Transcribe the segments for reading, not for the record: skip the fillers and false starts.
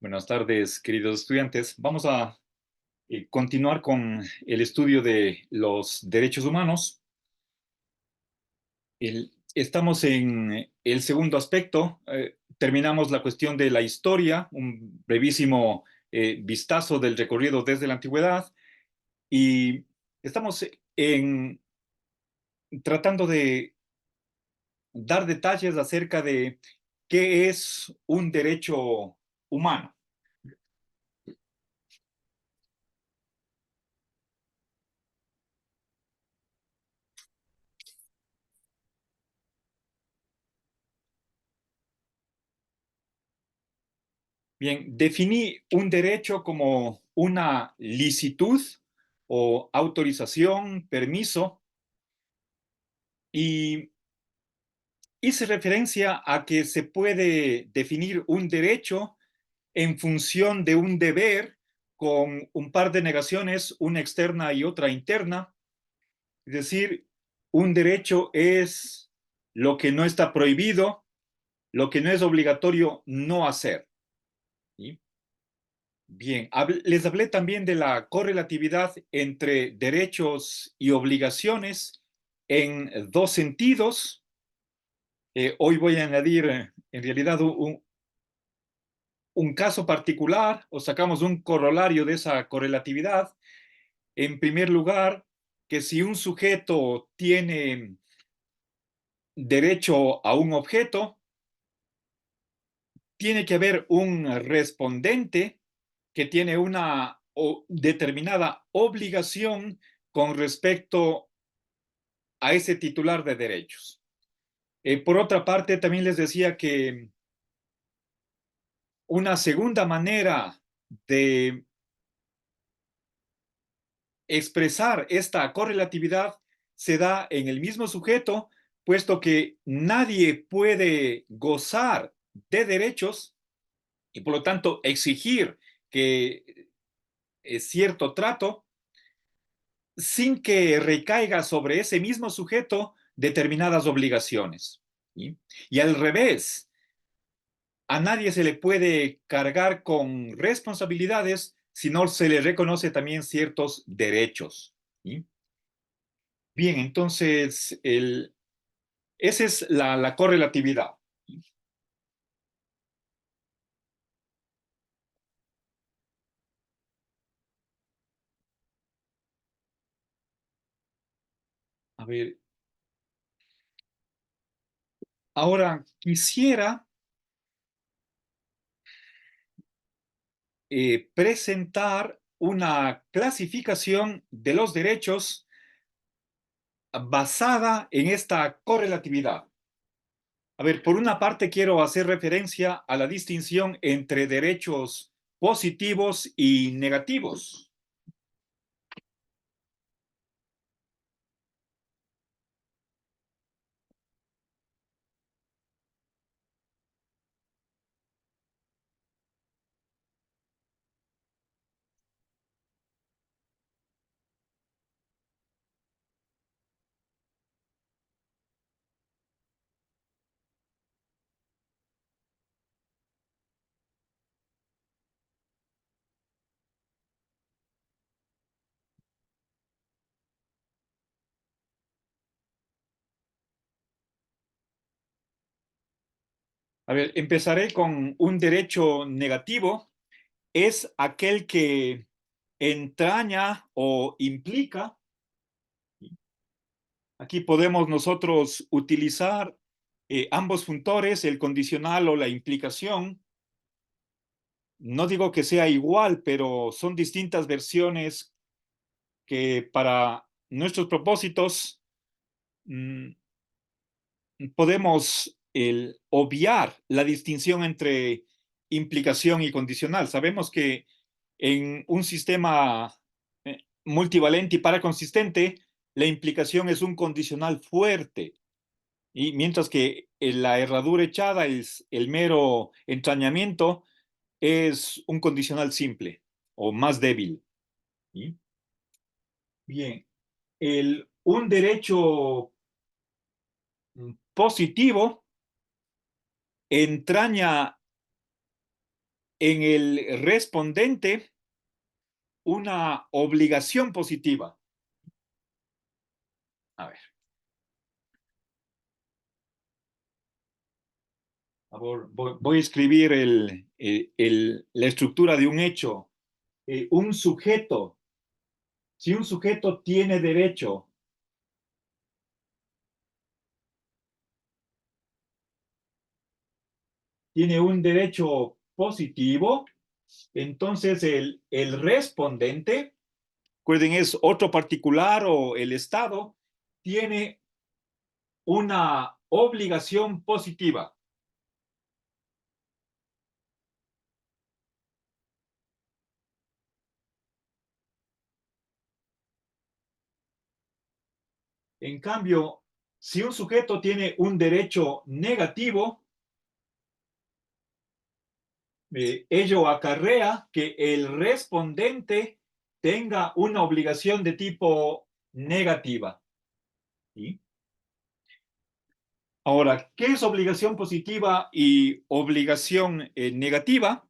Buenas tardes, queridos estudiantes. Vamos a continuar con el estudio de los derechos humanos. Estamos en el segundo aspecto. Terminamos la cuestión de la historia, un brevísimo vistazo del recorrido desde la antigüedad, y estamos tratando de dar detalles acerca de qué es un derecho humano. Bien, definí un derecho como una licitud o autorización, permiso, y hice referencia a que se puede definir un derecho en función de un deber con un par de negaciones, una externa y otra interna. Es decir, un derecho es lo que no está prohibido, lo que no es obligatorio no hacer. ¿Sí? Bien, les hablé también de la correlatividad entre derechos y obligaciones en dos sentidos. Hoy voy a añadir en realidad un caso particular, o sacamos un corolario de esa correlatividad. En primer lugar, que si un sujeto tiene derecho a un objeto, tiene que haber un respondente que tiene una determinada obligación con respecto a ese titular de derechos. Por otra parte, también les decía que una segunda manera de expresar esta correlatividad se da en el mismo sujeto, puesto que nadie puede gozar de derechos y por lo tanto exigir que cierto trato sin que recaiga sobre ese mismo sujeto determinadas obligaciones. ¿Sí? Y al revés, a nadie se le puede cargar con responsabilidades si no se le reconoce también ciertos derechos. ¿Sí? Bien, entonces, esa es la correlatividad. A ver, ahora quisiera presentar una clasificación de los derechos basada en esta correlatividad. A ver, por una parte quiero hacer referencia a la distinción entre derechos positivos y negativos. A ver, empezaré con un derecho negativo. Es aquel que entraña o implica. Aquí podemos nosotros utilizar ambos funtores, el condicional o la implicación. No digo que sea igual, pero son distintas versiones que para nuestros propósitos mm, podemos obviar la distinción entre implicación y condicional. Sabemos que en un sistema multivalente y paraconsistente, la implicación es un condicional fuerte, y mientras que la herradura echada, el mero entrañamiento, es un condicional simple o más débil. ¿Sí? Bien, un derecho positivo entraña en el respondente una obligación positiva. A ver. Voy a escribir la estructura de un hecho. Un sujeto, si un sujeto tiene un derecho positivo, entonces el respondente, recuerden, es otro particular o el Estado, tiene una obligación positiva. En cambio, si un sujeto tiene un derecho negativo, ello acarrea que el respondente tenga una obligación de tipo negativa. ¿Sí? Ahora, ¿qué es obligación positiva y obligación negativa?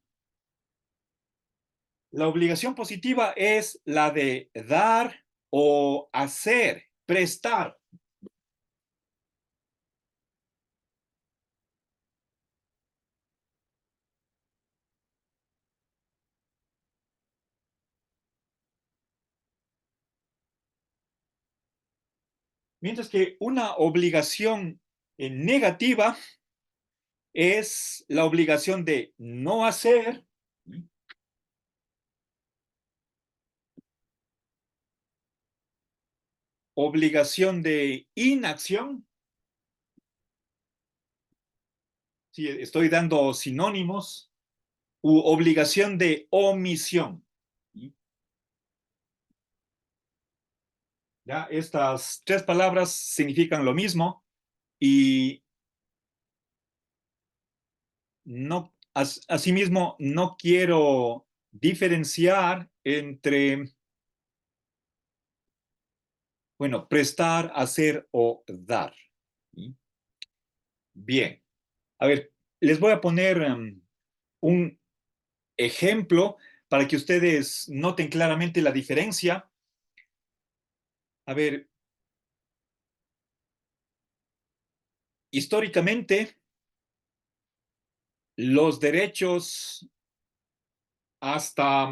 La obligación positiva es la de dar o hacer, prestar. Mientras que una obligación negativa es la obligación de no hacer, obligación de inacción. Sí, estoy dando sinónimos, u obligación de omisión. ¿Ya? Estas tres palabras significan lo mismo y no, asimismo no quiero diferenciar entre, bueno, prestar, hacer o dar. ¿Sí? Bien, a ver, les voy a poner un ejemplo para que ustedes noten claramente la diferencia. A ver, históricamente, los derechos hasta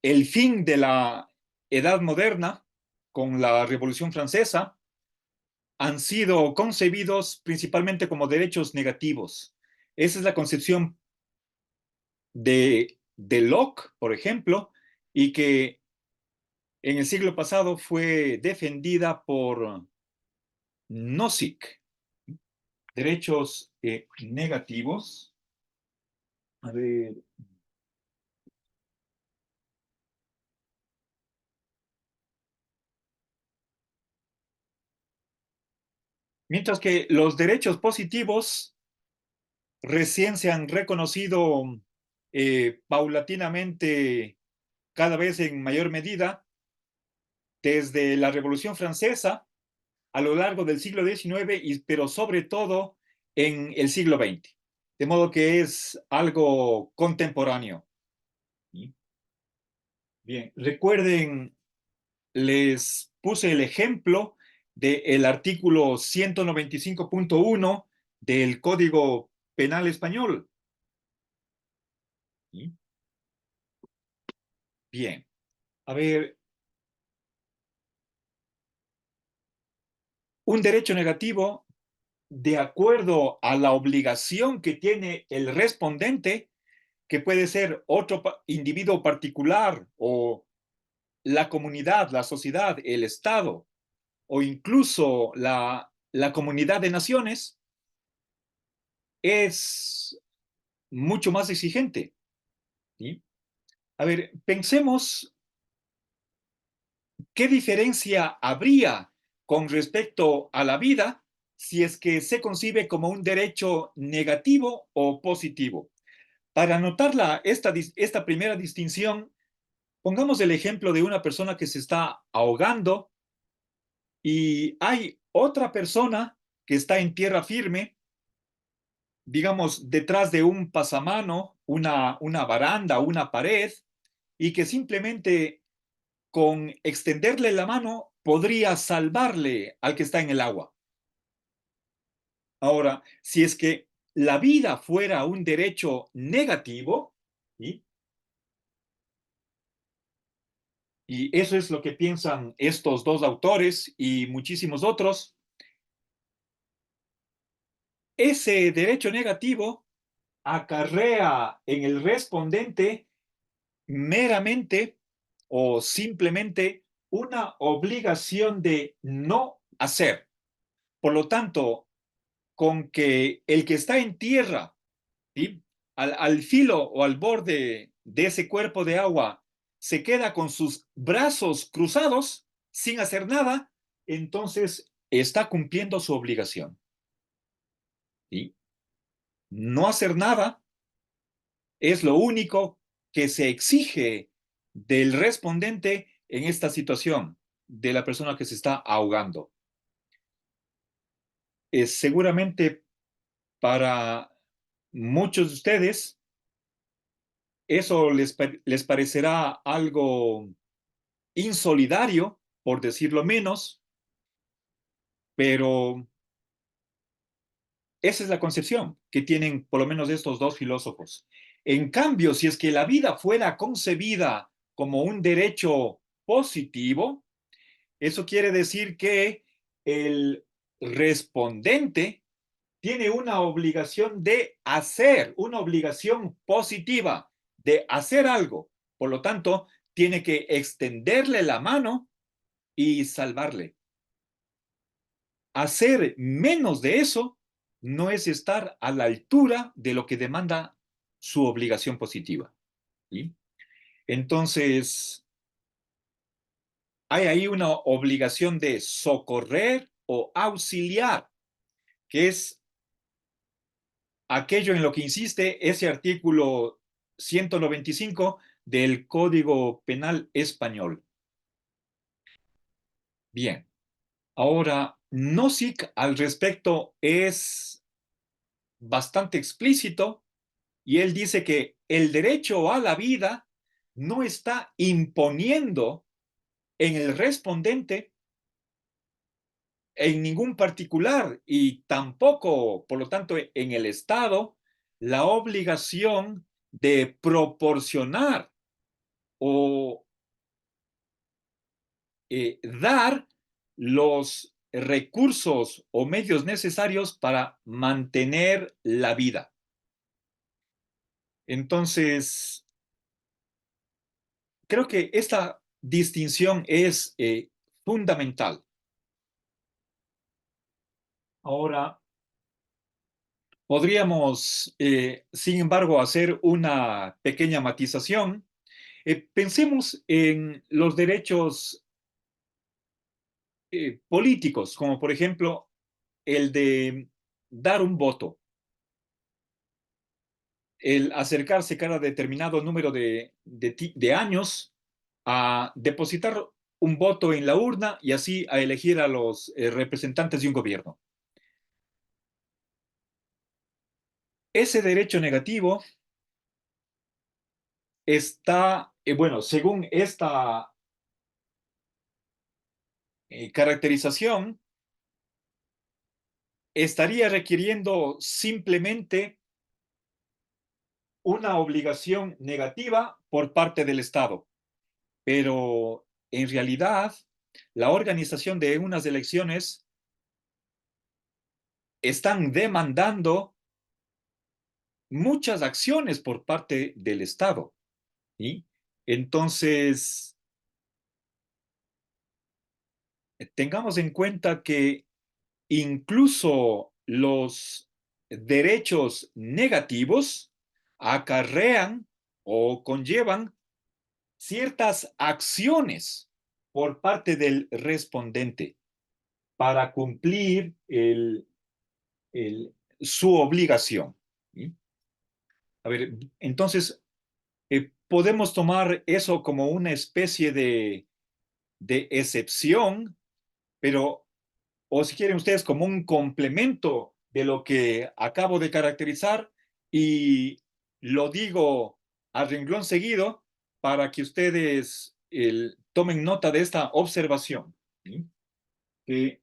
el fin de la Edad Moderna, con la Revolución Francesa, han sido concebidos principalmente como derechos negativos. Esa es la concepción de Locke, por ejemplo, y que en el siglo pasado fue defendida por Nozick. Derechos negativos. A ver. Mientras que los derechos positivos recién se han reconocido paulatinamente, cada vez en mayor medida, desde la Revolución Francesa a lo largo del siglo XIX, pero sobre todo en el siglo XX. De modo que es algo contemporáneo. ¿Sí? Bien, recuerden, les puse el ejemplo del artículo 195.1 del Código Penal Español. ¿Sí? Bien, a ver, un derecho negativo, de acuerdo a la obligación que tiene el respondente, que puede ser otro individuo particular o la comunidad, la sociedad, el Estado o incluso la comunidad de naciones, es mucho más exigente. ¿Sí? A ver, pensemos qué diferencia habría con respecto a la vida si es que se concibe como un derecho negativo o positivo. Para notar esta primera distinción, pongamos el ejemplo de una persona que se está ahogando y hay otra persona que está en tierra firme digamos, detrás de un pasamano, una baranda, una pared, y que simplemente con extenderle la mano podría salvarle al que está en el agua. Ahora, si es que la vida fuera un derecho negativo, ¿sí? Y eso es lo que piensan estos dos autores y muchísimos otros, ese derecho negativo acarrea en el respondente meramente o simplemente una obligación de no hacer. Por lo tanto, con que el que está en tierra, ¿sí? Al filo o al borde de ese cuerpo de agua, se queda con sus brazos cruzados sin hacer nada, entonces está cumpliendo su obligación. ¿Sí? No hacer nada es lo único que se exige del respondente en esta situación, de la persona que se está ahogando. Seguramente para muchos de ustedes eso les parecerá algo insolidario, por decirlo menos, pero esa es la concepción que tienen por lo menos estos dos filósofos. En cambio, si es que la vida fuera concebida como un derecho positivo, eso quiere decir que el respondente tiene una obligación de hacer, una obligación positiva de hacer algo. Por lo tanto, tiene que extenderle la mano y salvarle. Hacer menos de eso no es estar a la altura de lo que demanda su obligación positiva. ¿Sí? Entonces, hay ahí una obligación de socorrer o auxiliar, que es aquello en lo que insiste ese artículo 195 del Código Penal Español. Bien, ahora, Nozick al respecto es bastante explícito y él dice que el derecho a la vida no está imponiendo en el respondente en ningún particular y tampoco, por lo tanto, en el Estado, la obligación de proporcionar o dar los recursos o medios necesarios para mantener la vida. Entonces, creo que esta distinción es fundamental. Ahora, podríamos, sin embargo, hacer una pequeña matización. Pensemos en los derechos políticos, como por ejemplo el de dar un voto, el acercarse cada determinado número de años a depositar un voto en la urna y así a elegir a los representantes de un gobierno. Ese derecho negativo está, bueno, según esta caracterización, estaría requiriendo simplemente una obligación negativa por parte del Estado. Pero en realidad, la organización de unas elecciones están demandando muchas acciones por parte del Estado. ¿Sí? Entonces, tengamos en cuenta que incluso los derechos negativos acarrean o conllevan ciertas acciones por parte del respondente para cumplir su obligación. ¿Sí? A ver, entonces, podemos tomar eso como una especie de excepción, pero, o si quieren ustedes, como un complemento de lo que acabo de caracterizar y lo digo a renglón seguido para que ustedes tomen nota de esta observación. ¿Sí? Que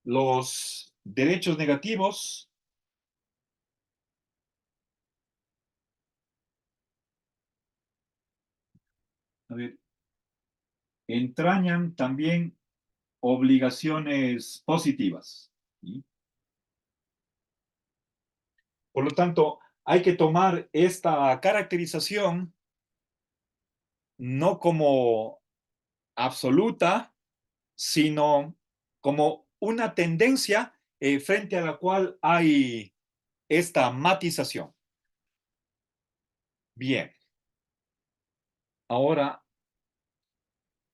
los derechos negativos, a ver, entrañan también obligaciones positivas. ¿Sí? Por lo tanto, hay que tomar esta caracterización no como absoluta, sino como una tendencia frente a la cual hay esta matización. Bien, ahora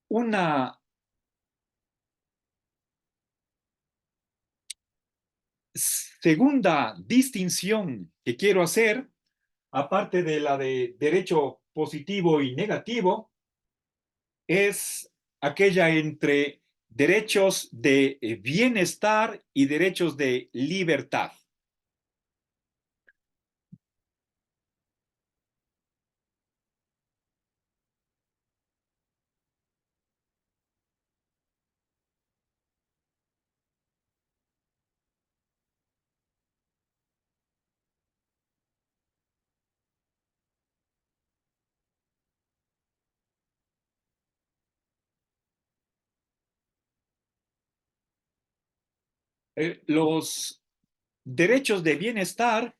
una segunda distinción que quiero hacer, aparte de la de derecho positivo y negativo, es aquella entre derechos de bienestar y derechos de libertad. Los derechos de bienestar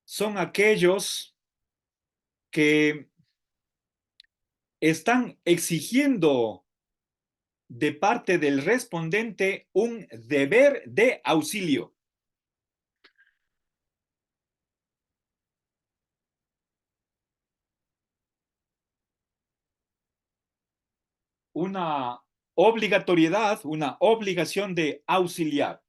son aquellos que están exigiendo de parte del respondente un deber de auxilio, una obligatoriedad, una obligación de auxiliar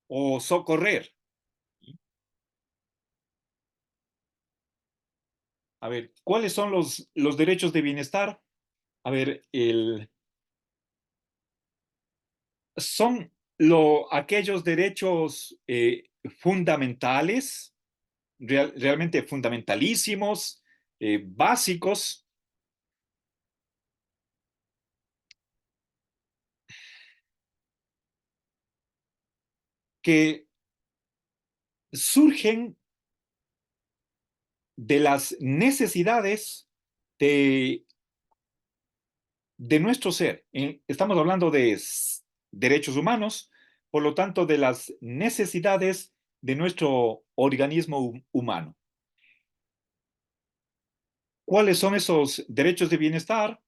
o socorrer. A ver, ¿cuáles son los derechos de bienestar? A ver, son aquellos derechos fundamentales, realmente fundamentalísimos, básicos, que surgen de las necesidades de, de nuestro ser. Estamos hablando de derechos humanos, por lo tanto, de las necesidades de nuestro organismo humano. ¿Cuáles son esos derechos de bienestar?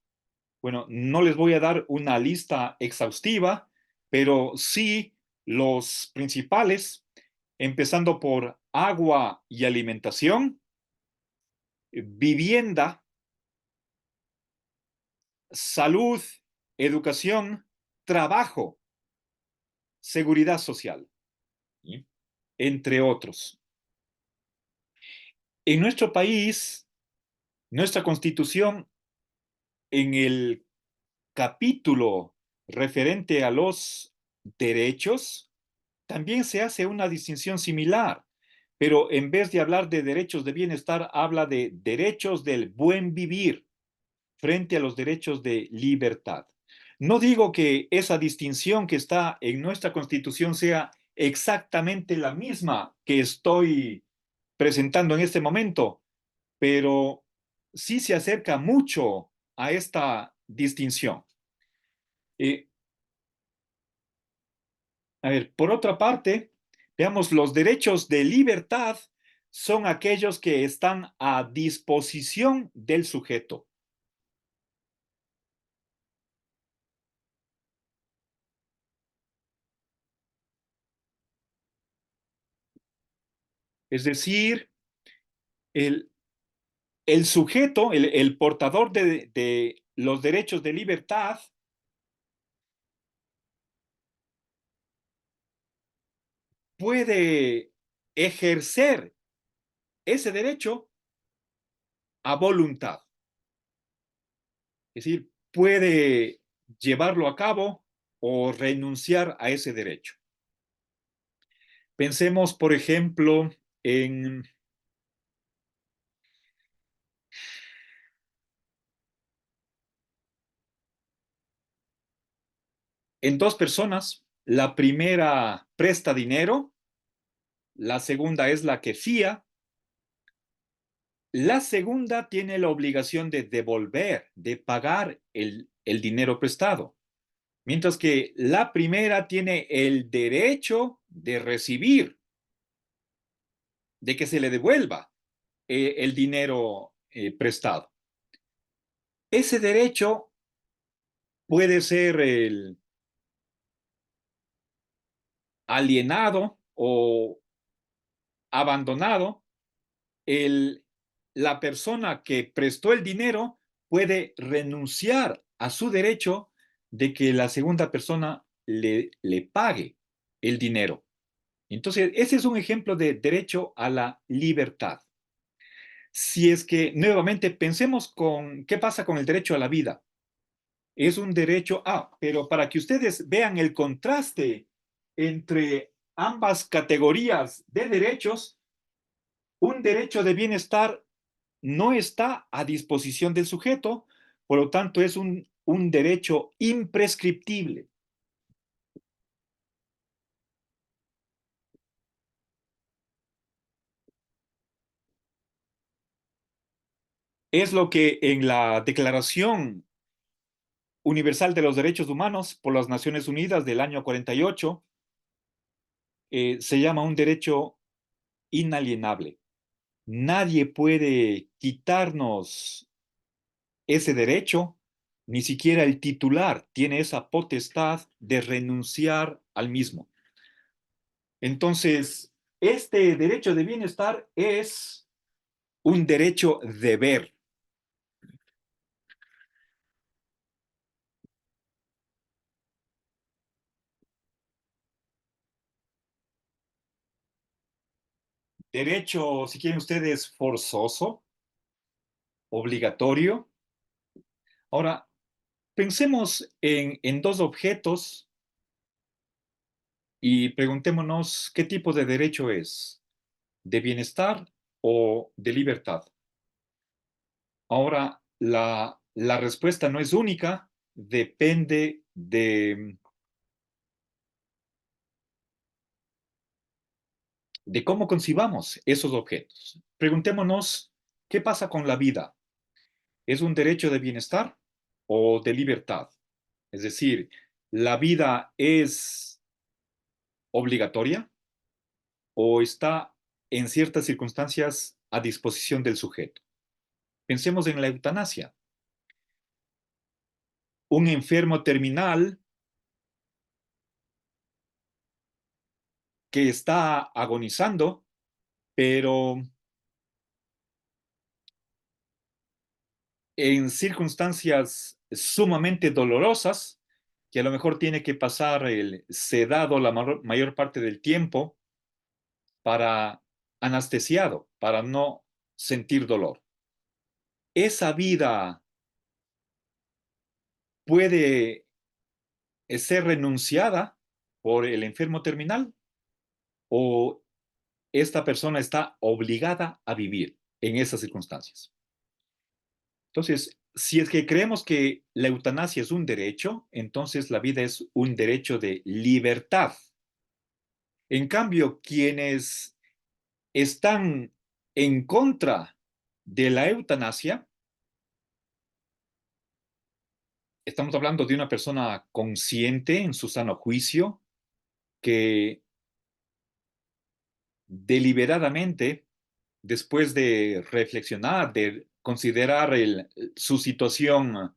Bueno, no les voy a dar una lista exhaustiva, pero sí los principales, empezando por agua y alimentación, vivienda, salud, educación, trabajo, seguridad social, ¿sí? Entre otros. En nuestro país, nuestra Constitución, en el capítulo referente a los derechos, también se hace una distinción similar, pero en vez de hablar de derechos de bienestar, habla de derechos del buen vivir frente a los derechos de libertad. No digo que esa distinción que está en nuestra Constitución sea exactamente la misma que estoy presentando en este momento, pero sí se acerca mucho a esta distinción. Eh, a ver, por otra parte, veamos, los derechos de libertad son aquellos que están a disposición del sujeto. Es decir, el, el sujeto, el portador de los derechos de libertad, puede ejercer ese derecho a voluntad. Es decir, puede llevarlo a cabo o renunciar a ese derecho. Pensemos, por ejemplo, en dos personas. La primera presta dinero, la segunda es la que fía. La segunda tiene la obligación de devolver, de pagar el dinero prestado, mientras que la primera tiene el derecho de recibir, de que se le devuelva el dinero prestado. Ese derecho puede ser alienado o abandonado. el, la persona que prestó el dinero puede renunciar a su derecho de que la segunda persona le pague el dinero. Entonces, ese es un ejemplo de derecho a la libertad. Si es que nuevamente pensemos con qué pasa con el derecho a la vida. Es un derecho, pero para que ustedes vean el contraste entre ambas categorías de derechos, un derecho de bienestar no está a disposición del sujeto, por lo tanto es un derecho imprescriptible. Es lo que en la Declaración Universal de los Derechos Humanos por las Naciones Unidas del año 48 se llama un derecho inalienable. Nadie puede quitarnos ese derecho, ni siquiera el titular tiene esa potestad de renunciar al mismo. Entonces, este derecho de bienestar es un derecho deber. Derecho, si quieren ustedes, forzoso, obligatorio. Ahora, pensemos en dos objetos y preguntémonos qué tipo de derecho es, de bienestar o de libertad. Ahora, la respuesta no es única, depende de cómo concibamos esos objetos. Preguntémonos, ¿qué pasa con la vida? ¿Es un derecho de bienestar o de libertad? Es decir, ¿la vida es obligatoria o está en ciertas circunstancias a disposición del sujeto? Pensemos en la eutanasia. Un enfermo terminal que está agonizando, pero en circunstancias sumamente dolorosas, que a lo mejor tiene que pasar el sedado la mayor parte del tiempo para anestesiado, para no sentir dolor. Esa vida puede ser renunciada por el enfermo terminal o esta persona está obligada a vivir en esas circunstancias. Entonces, si es que creemos que la eutanasia es un derecho, entonces la vida es un derecho de libertad. En cambio, quienes están en contra de la eutanasia, estamos hablando de una persona consciente en su sano juicio que deliberadamente, después de reflexionar, de considerar su situación,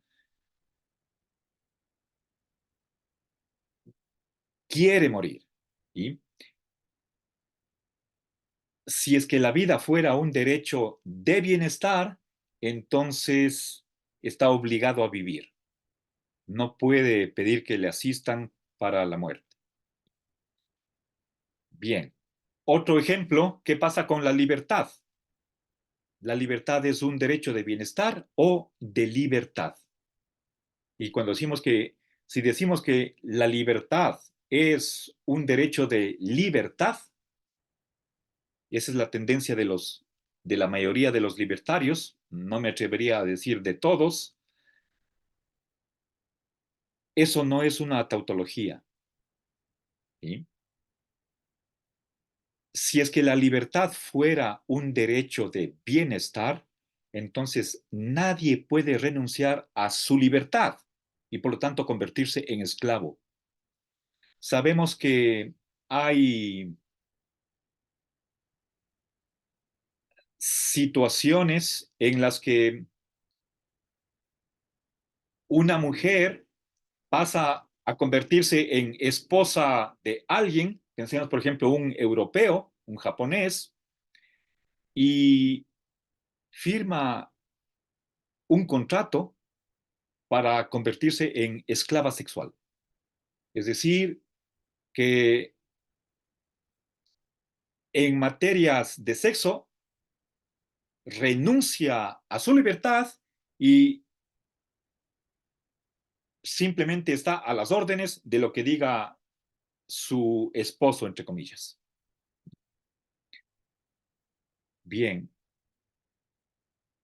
quiere morir. ¿Sí? Si es que la vida fuera un derecho de bienestar, entonces está obligado a vivir. No puede pedir que le asistan para la muerte. Bien. Otro ejemplo, ¿qué pasa con la libertad? ¿La libertad es un derecho de bienestar o de libertad? Y cuando decimos que, si decimos que la libertad es un derecho de libertad, esa es la tendencia de la mayoría de los libertarios, no me atrevería a decir de todos, eso no es una tautología. ¿Sí? Si es que la libertad fuera un derecho de bienestar, entonces nadie puede renunciar a su libertad y por lo tanto convertirse en esclavo. Sabemos que hay situaciones en las que una mujer pasa a convertirse en esposa de alguien, pensemos por ejemplo un europeo, un japonés, y firma un contrato para convertirse en esclava sexual. Es decir, que en materias de sexo renuncia a su libertad y simplemente está a las órdenes de lo que diga su esposo, entre comillas. Bien,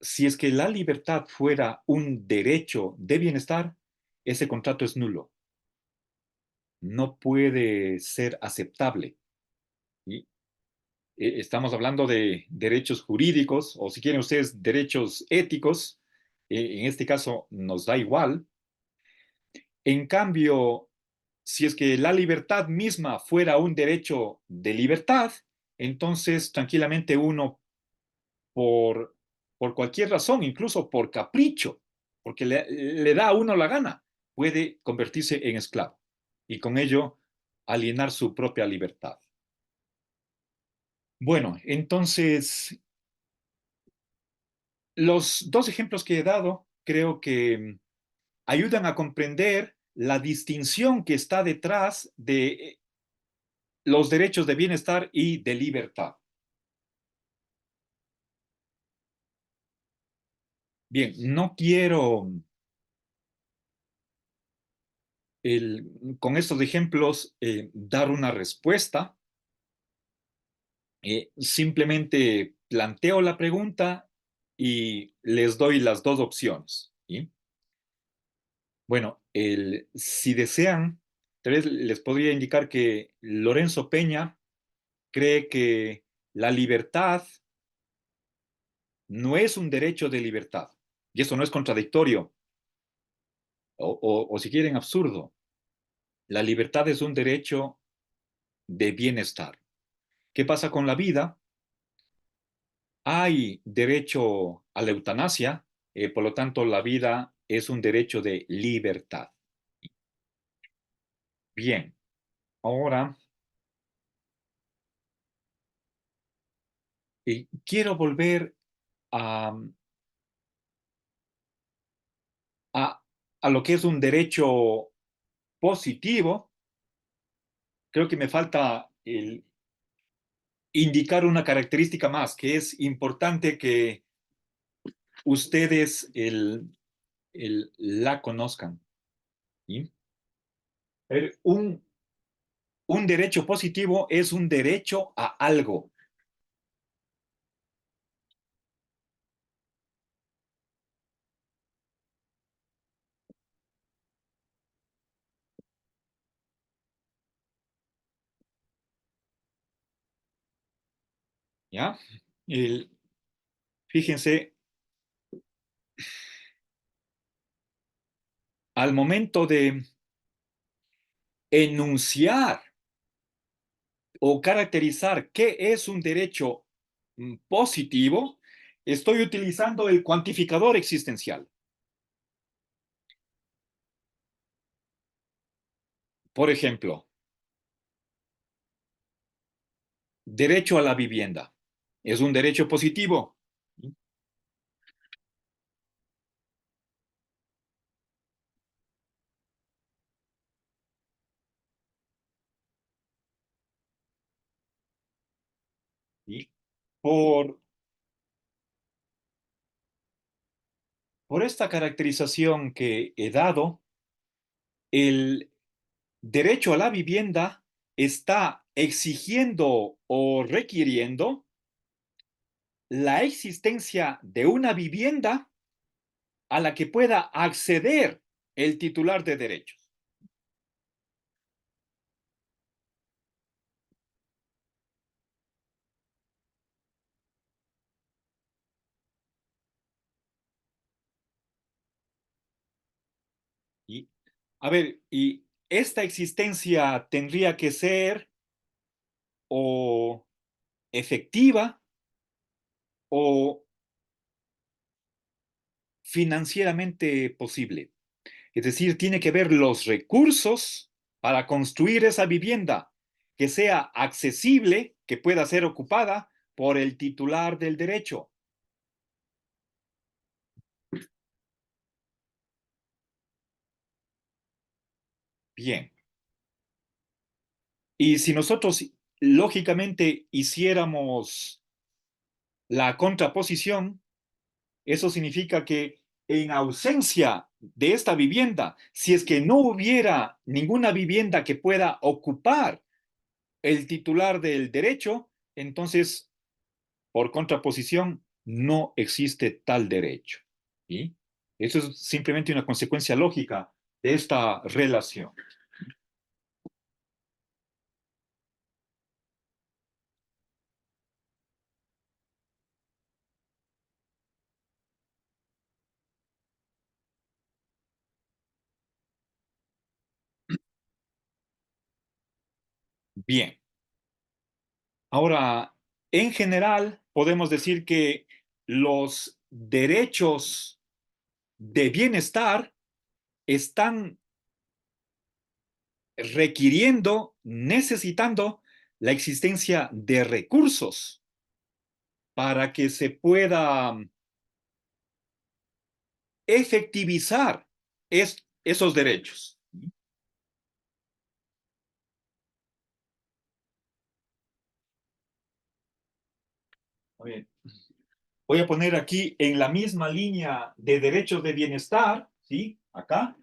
si es que la libertad fuera un derecho de bienestar, ese contrato es nulo. No puede ser aceptable. ¿Sí? Estamos hablando de derechos jurídicos o si quieren ustedes derechos éticos. En este caso nos da igual. En cambio, si es que la libertad misma fuera un derecho de libertad, entonces tranquilamente uno por, por cualquier razón, incluso por capricho, porque le da a uno la gana, puede convertirse en esclavo y con ello alienar su propia libertad. Bueno, entonces, los dos ejemplos que he dado creo que ayudan a comprender la distinción que está detrás de los derechos de bienestar y de libertad. Bien, no quiero con estos ejemplos dar una respuesta, simplemente planteo la pregunta y les doy las dos opciones. ¿Sí? Bueno, si desean, tal vez les podría indicar que Lorenzo Peña cree que la libertad no es un derecho de libertad. Y eso no es contradictorio, o si quieren, absurdo. La libertad es un derecho de bienestar. ¿Qué pasa con la vida? Hay derecho a la eutanasia, por lo tanto, la vida es un derecho de libertad. Bien, ahora quiero volver a, a, a lo que es un derecho positivo. Creo que me falta indicar una característica más, que es importante que ustedes la conozcan. ¿Sí? Un derecho positivo es un derecho a algo. ¿Ya? El- Fíjense, al momento de enunciar o caracterizar qué es un derecho positivo, estoy utilizando el cuantificador existencial. Por ejemplo, derecho a la vivienda. ¿Es un derecho positivo? ¿Sí? Por, por esta caracterización que he dado, El derecho a la vivienda está exigiendo o requiriendo la existencia de una vivienda a la que pueda acceder el titular de derechos. Y, a ver, y esta existencia tendría que ser o efectiva o financieramente posible. Es decir, tiene que ver los recursos para construir esa vivienda que sea accesible, que pueda ser ocupada por el titular del derecho. Bien. Y si nosotros lógicamente hiciéramos la contraposición, eso significa que en ausencia de esta vivienda, si es que no hubiera ninguna vivienda que pueda ocupar el titular del derecho, entonces, por contraposición, no existe tal derecho. ¿Sí? Eso es simplemente una consecuencia lógica de esta relación. Bien, ahora, en general, podemos decir que los derechos de bienestar están requiriendo, necesitando la existencia de recursos para que se pueda efectivizar esos derechos. Voy a poner aquí en la misma línea de derechos de bienestar, ¿sí? Acá,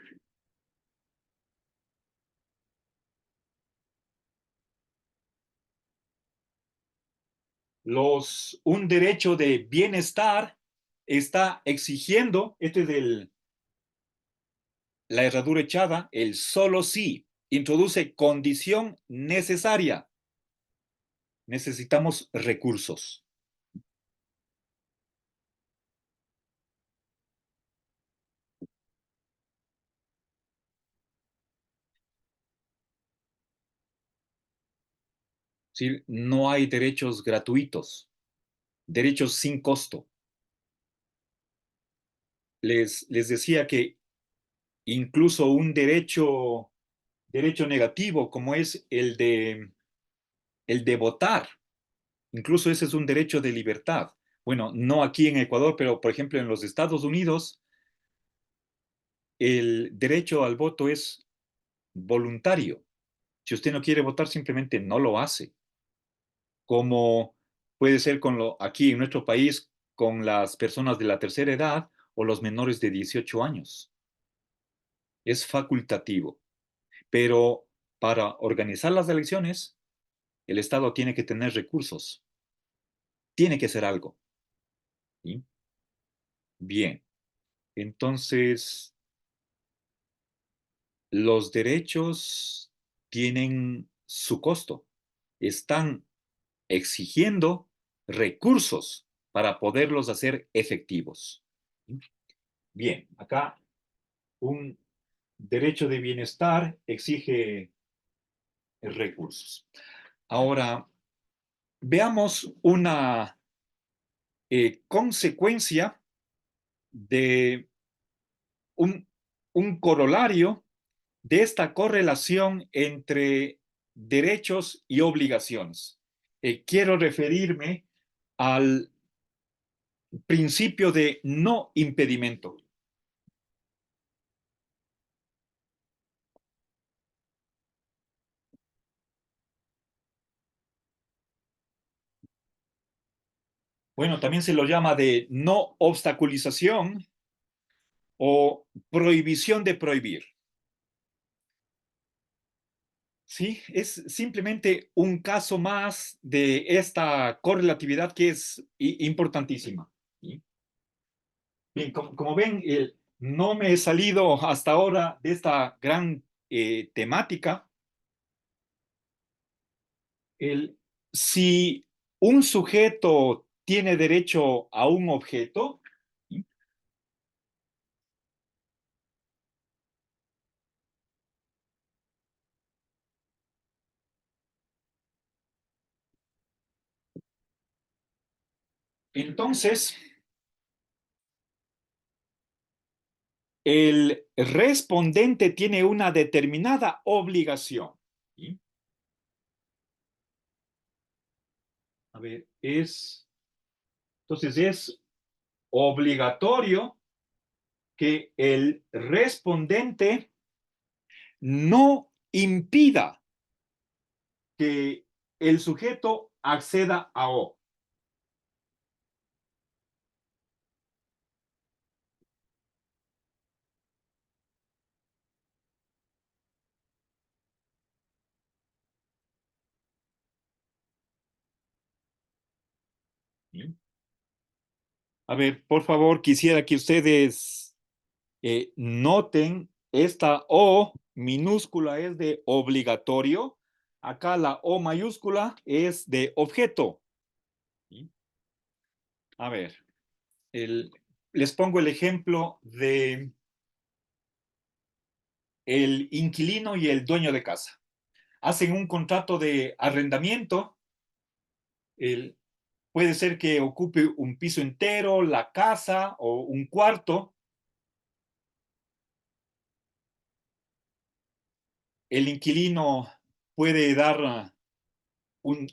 un derecho de bienestar está exigiendo, este es la herradura echada, el solo sí, introduce condición necesaria. Necesitamos recursos. ¿Sí? No hay derechos gratuitos, derechos sin costo. Les decía que incluso un derecho negativo como es el de votar, incluso ese es un derecho de libertad. Bueno, no aquí en Ecuador, pero por ejemplo en los Estados Unidos, el derecho al voto es voluntario. Si usted no quiere votar, simplemente no lo hace. Como puede ser aquí en nuestro país con las personas de la tercera edad o los menores de 18 años. Es facultativo. Pero para organizar las elecciones, el Estado tiene que tener recursos. Tiene que ser algo. ¿Sí? Bien. Entonces, los derechos tienen su costo. Están exigiendo recursos para poderlos hacer efectivos. Bien, acá un derecho de bienestar exige recursos. Ahora, veamos una consecuencia de un, un corolario de esta correlación entre derechos y obligaciones. Quiero referirme al principio de no impedimento. Bueno, también se lo llama de no obstaculización o prohibición de prohibir. Sí, es simplemente un caso más de esta correlatividad que es importantísima. ¿Sí? Bien, como ven, no me he salido hasta ahora de esta gran temática. El, si un sujeto tiene derecho a un objeto, ¿sí? Entonces el respondente tiene una determinada obligación. ¿Sí? A ver, entonces es obligatorio que el respondente no impida que el sujeto acceda a O. ¿Sí? A ver, por favor, quisiera que ustedes noten, esta O minúscula es de obligatorio, acá la O mayúscula es de objeto. ¿Sí? A ver, el, les pongo el ejemplo de el inquilino y el dueño de casa. Hacen un contrato de arrendamiento, el, puede ser que ocupe un piso entero, la casa o un cuarto. El inquilino puede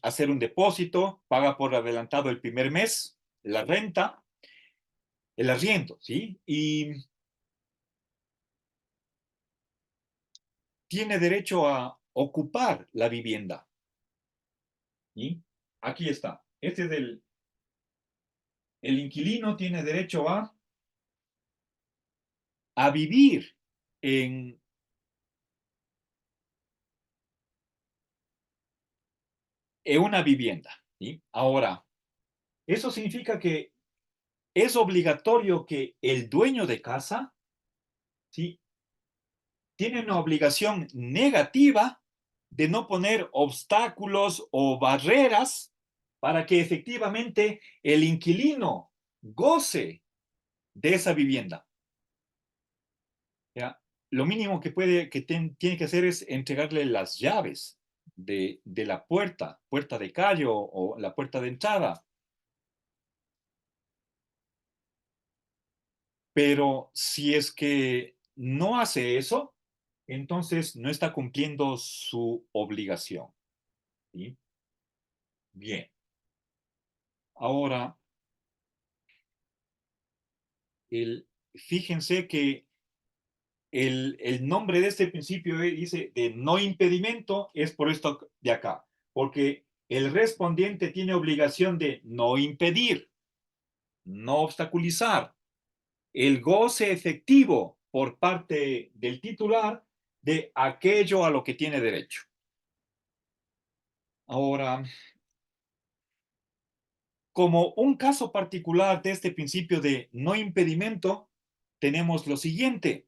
hacer un depósito, paga por adelantado el primer mes, la renta, el arriendo, ¿sí? Y tiene derecho a ocupar la vivienda, ¿sí? Aquí está. Este es el inquilino tiene derecho a vivir en, en una vivienda, ¿sí? Ahora, eso significa que es obligatorio que el dueño de casa, ¿sí? Tiene una obligación negativa de no poner obstáculos o barreras para que efectivamente el inquilino goce de esa vivienda. ¿Ya? Lo mínimo tiene que hacer es entregarle las llaves de la puerta de calle o la puerta de entrada. Pero si es que no hace eso, entonces no está cumpliendo su obligación. ¿Sí? Bien. Ahora, fíjense que el nombre de este principio dice de no impedimento es por esto de acá, porque el respondiente tiene obligación de no impedir, no obstaculizar el goce efectivo por parte del titular de aquello a lo que tiene derecho. Ahora, como un caso particular de este principio de no impedimento, tenemos lo siguiente,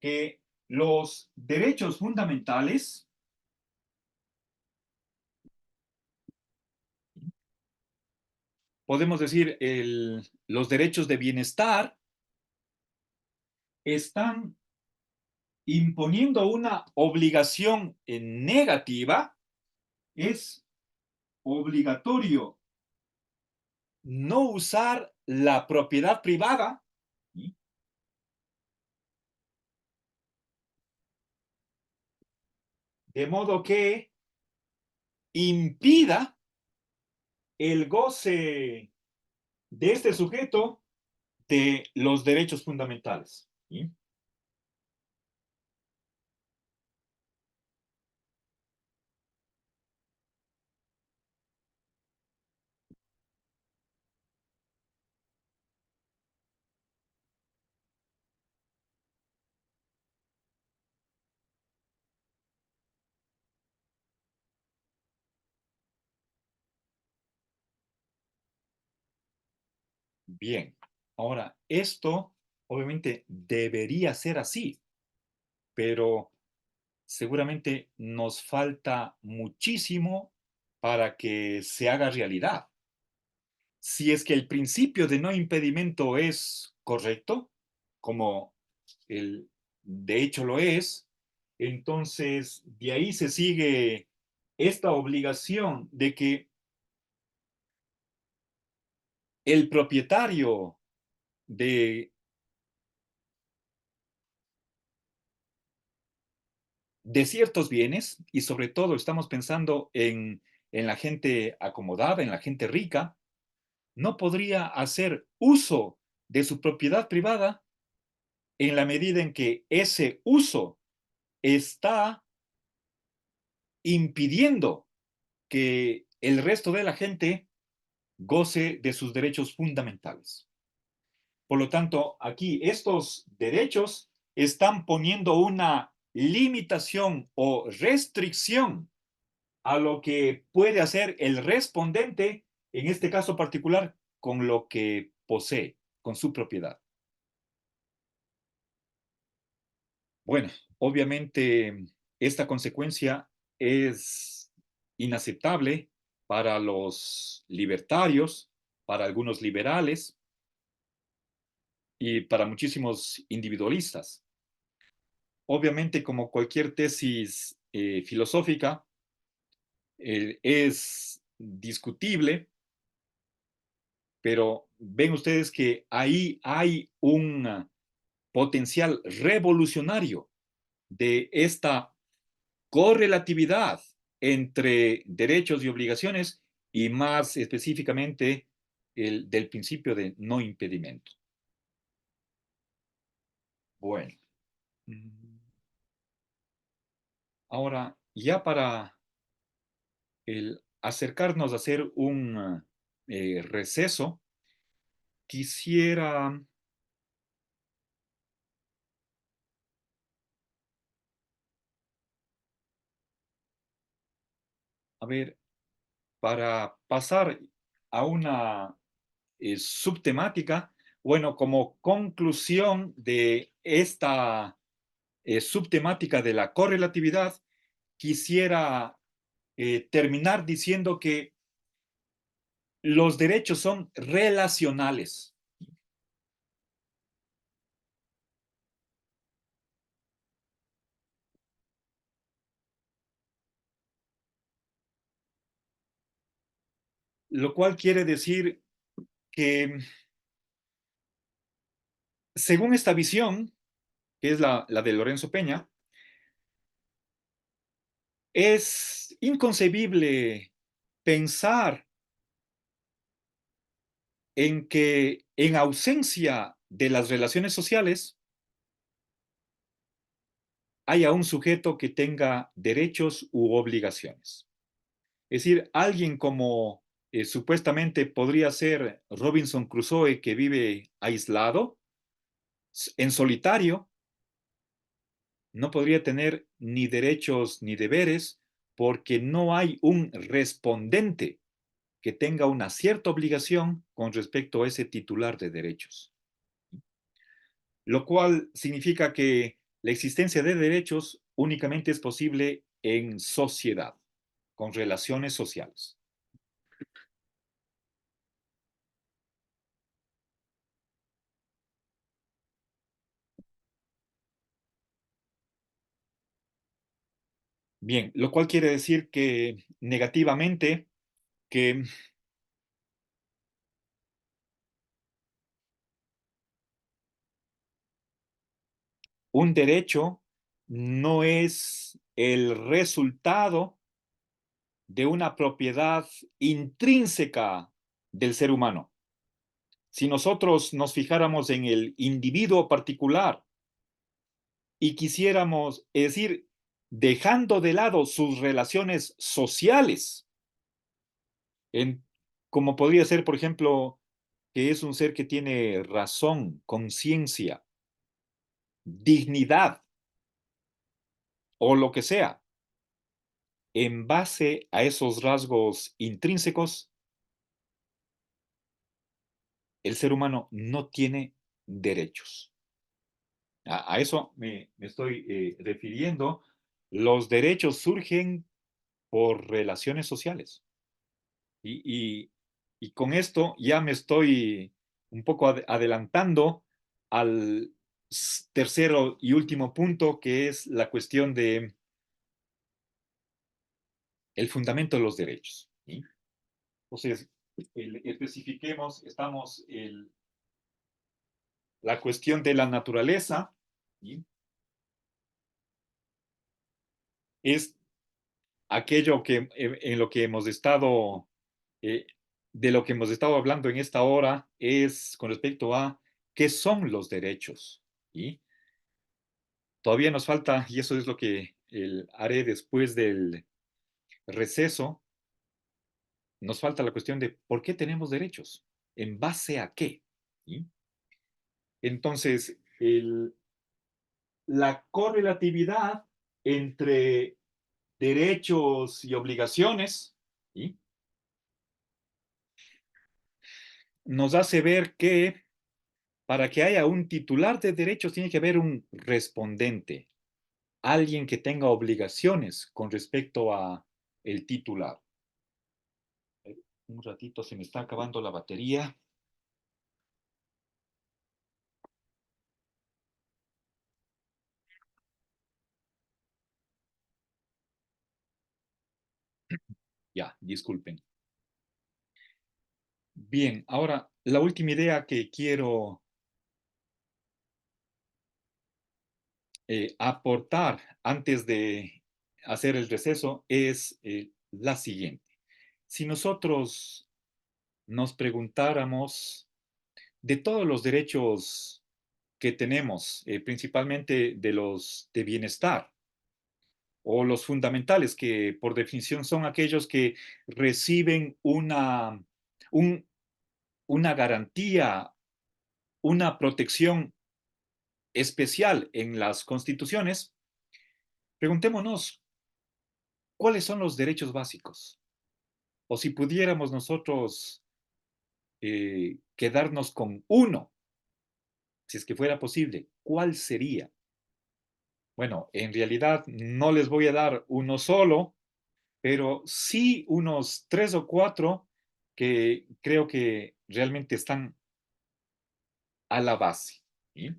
que los derechos fundamentales, podemos decir los derechos de bienestar, están imponiendo una obligación negativa. Es obligatorio no usar la propiedad privada, ¿sí? De modo que impida el goce de este sujeto de los derechos fundamentales. ¿Sí? Bien, ahora esto obviamente debería ser así, pero seguramente nos falta muchísimo para que se haga realidad. Si es que el principio de no impedimento es correcto, como el, de hecho lo es, entonces de ahí se sigue esta obligación de que el propietario de, de ciertos bienes, y sobre todo estamos pensando en la gente acomodada, en la gente rica, no podría hacer uso de su propiedad privada en la medida en que ese uso está impidiendo que el resto de la gente goce de sus derechos fundamentales. Por lo tanto, aquí estos derechos están poniendo una limitación o restricción a lo que puede hacer el respondente, en este caso particular, con lo que posee, con su propiedad. Bueno, obviamente esta consecuencia es inaceptable para los libertarios, para algunos liberales y para muchísimos individualistas. Obviamente, como cualquier tesis filosófica, es discutible, pero ven ustedes que ahí hay un potencial revolucionario de esta correlatividad entre derechos y obligaciones y más específicamente el del principio de no impedimento. Bueno, ahora ya para el acercarnos a hacer un receso, quisiera, a ver, para pasar a una subtemática, bueno, como conclusión de esta subtemática de la correlatividad, quisiera terminar diciendo que los derechos son relacionales, lo cual quiere decir que según esta visión, que es la de Lorenzo Peña, es inconcebible pensar en que en ausencia de las relaciones sociales haya un sujeto que tenga derechos u obligaciones. Es decir, alguien como supuestamente podría ser Robinson Crusoe que vive aislado, en solitario, no podría tener ni derechos ni deberes porque no hay un respondente que tenga una cierta obligación con respecto a ese titular de derechos. Lo cual significa que la existencia de derechos únicamente es posible en sociedad, con relaciones sociales. Bien, lo cual quiere decir que negativamente, que un derecho no es el resultado de una propiedad intrínseca del ser humano. Si nosotros nos fijáramos en el individuo particular y quisiéramos, es decir, dejando de lado sus relaciones sociales, en, como podría ser, por ejemplo, que es un ser que tiene razón, conciencia, dignidad o lo que sea, en base a esos rasgos intrínsecos, el ser humano no tiene derechos. A eso me estoy refiriendo. Los derechos surgen por relaciones sociales. Y, y- y con esto ya me estoy un poco adelantando al tercero y último punto, que es la cuestión de el fundamento de los derechos. ¿Sí? Entonces, especifiquemos, estamos la cuestión de la naturaleza, ¿sí? Es aquello que en lo que hemos estado, eh, de lo que hemos estado hablando en esta hora, es con respecto a qué son los derechos. ¿Sí? Todavía nos falta, y eso es lo que haré después del receso, nos falta la cuestión de por qué tenemos derechos, en base a qué. ¿Sí? Entonces, la correlatividad entre derechos y obligaciones, ¿sí? Nos hace ver que para que haya un titular de derechos tiene que haber un respondente, alguien que tenga obligaciones con respecto a el titular. Un ratito, se me está acabando la batería. Ya, disculpen. Bien, ahora la última idea que quiero aportar antes de hacer el receso es la siguiente. Si nosotros nos preguntáramos de todos los derechos que tenemos, principalmente de los de bienestar o los fundamentales, que por definición son aquellos que reciben un- una garantía, una protección especial en las constituciones, preguntémonos, ¿cuáles son los derechos básicos? O si pudiéramos nosotros quedarnos con uno, si es que fuera posible, ¿cuál sería? Bueno, en realidad no les voy a dar uno solo, pero sí unos tres o cuatro que creo que realmente están a la base. ¿Sí?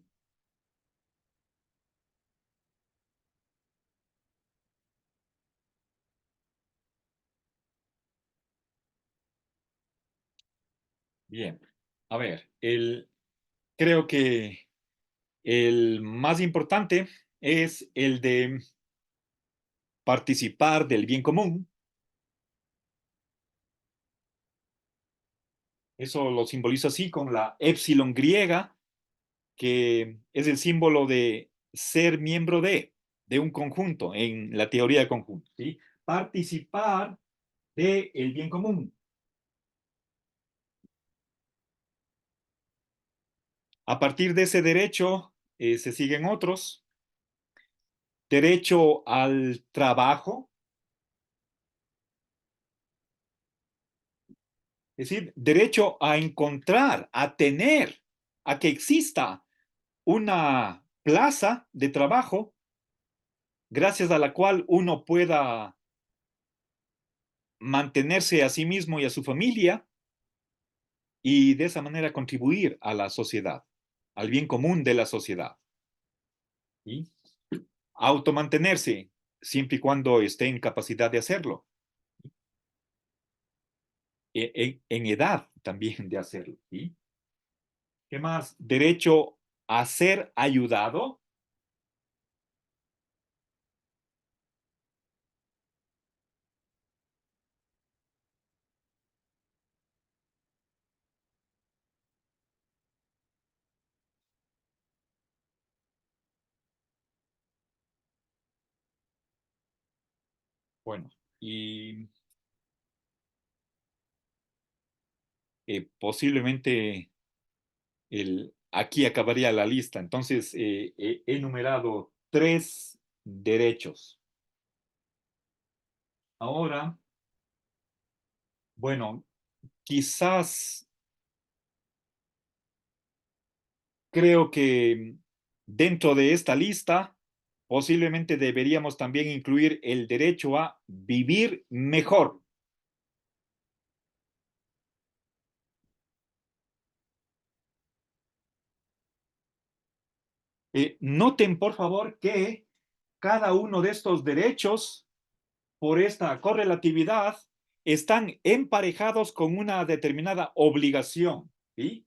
Bien, a ver, creo que el más importante es el de participar del bien común. Eso lo simbolizo así con la épsilon griega, que es el símbolo de ser miembro de un conjunto en la teoría de conjunto. ¿Sí? Participar del bien común. A partir de ese derecho se siguen otros. Derecho al trabajo, es decir, derecho a encontrar, a tener, a que exista una plaza de trabajo gracias a la cual uno pueda mantenerse a sí mismo y a su familia y de esa manera contribuir a la sociedad, al bien común de la sociedad. ¿Sí? Automantenerse siempre y cuando esté en capacidad de hacerlo, en edad también de hacerlo. ¿Sí? ¿Qué más? Derecho a ser ayudado. Bueno, y posiblemente aquí acabaría la lista. Entonces, he enumerado tres derechos. Ahora, bueno, quizás Creo que dentro de esta lista posiblemente deberíamos también incluir el derecho a vivir mejor. Noten, por favor, que cada uno de estos derechos, por esta correlatividad, están emparejados con una determinada obligación, ¿sí?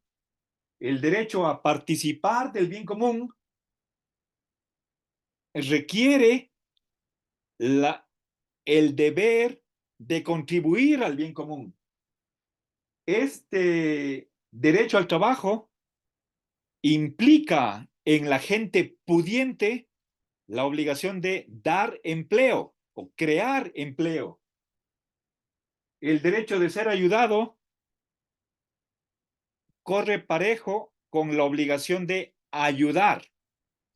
El derecho a participar del bien común requiere la, el deber de contribuir al bien común. Este derecho al trabajo implica en la gente pudiente la obligación de dar empleo o crear empleo. El derecho de ser ayudado corre parejo con la obligación de ayudar.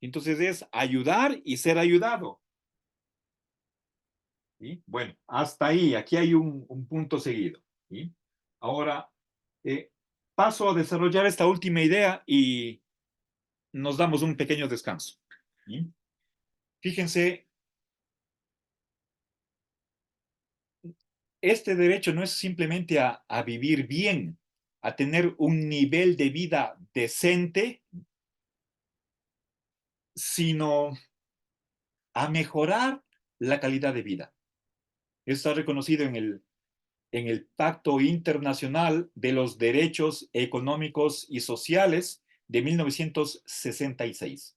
Entonces es ayudar y ser ayudado. ¿Sí? Bueno, hasta ahí, aquí hay un punto seguido. ¿Sí? Ahora, eh, paso a desarrollar esta última idea y nos damos un pequeño descanso. ¿Sí? Fíjense, este derecho no es simplemente a vivir bien, a tener un nivel de vida decente, sino a mejorar la calidad de vida. Está reconocido en el Pacto Internacional de los Derechos Económicos y Sociales de 1966,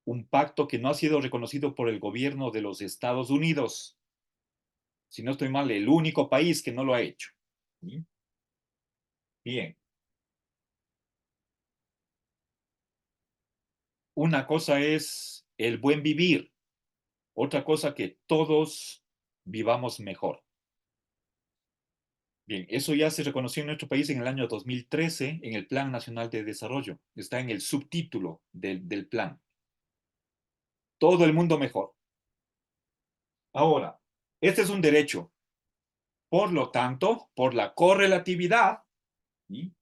un pacto que no ha sido reconocido por el gobierno de los Estados Unidos, si no estoy mal, el único país que no lo ha hecho. ¿Sí? Bien, una cosa es el buen vivir, otra cosa que todos vivamos mejor. Bien, eso ya se reconoció en nuestro país en el año 2013 en el Plan Nacional de Desarrollo. Está en el subtítulo del plan. Todo el mundo mejor. Ahora, este es un derecho. Por lo tanto, por la correlatividad, ¿sí?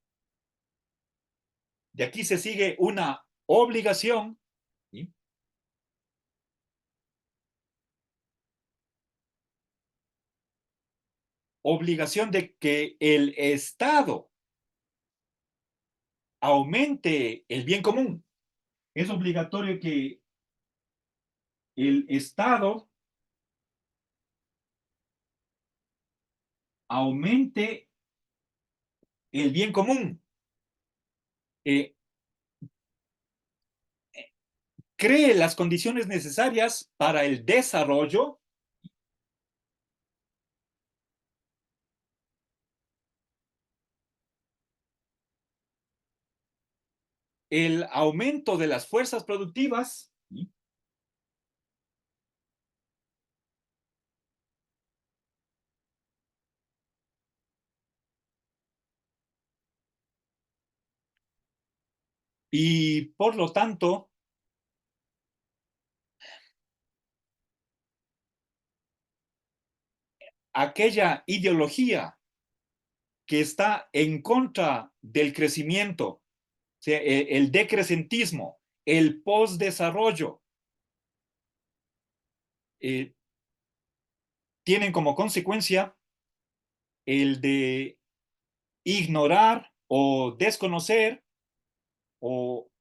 De aquí se sigue una obligación, ¿sí? Obligación de que el Estado aumente el bien común. Es obligatorio que el Estado aumente el bien común, eh, cree las condiciones necesarias para el desarrollo, el aumento de las fuerzas productivas, ¿sí? Y por lo tanto, aquella ideología que está en contra del crecimiento, o sea, el decrecentismo, el postdesarrollo, eh, tienen como consecuencia el de ignorar o desconocer o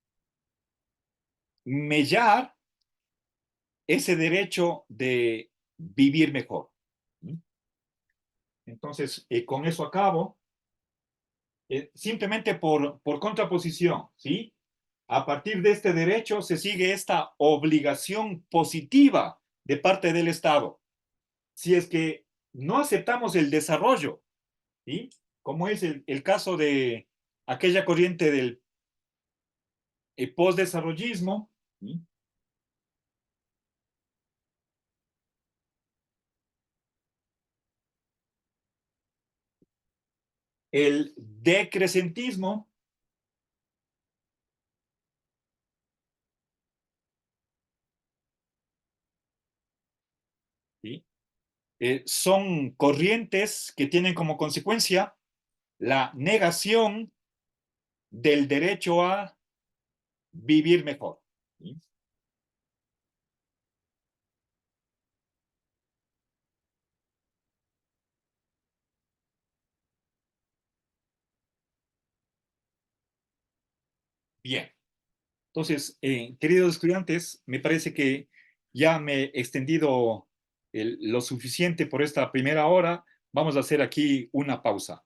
mellar ese derecho de vivir mejor. Entonces, con eso acabo, simplemente por contraposición, ¿sí? A partir de este derecho se sigue esta obligación positiva de parte del Estado. Si es que no aceptamos el desarrollo, ¿sí? Como es el caso de aquella corriente del postdesarrollismo, ¿sí? El decrecentismo, ¿sí? Son corrientes que tienen como consecuencia la negación del derecho a vivir mejor. ¿Sí? Bien. Entonces, queridos estudiantes, me parece que ya me he extendido lo suficiente por esta primera hora. Vamos a hacer aquí una pausa.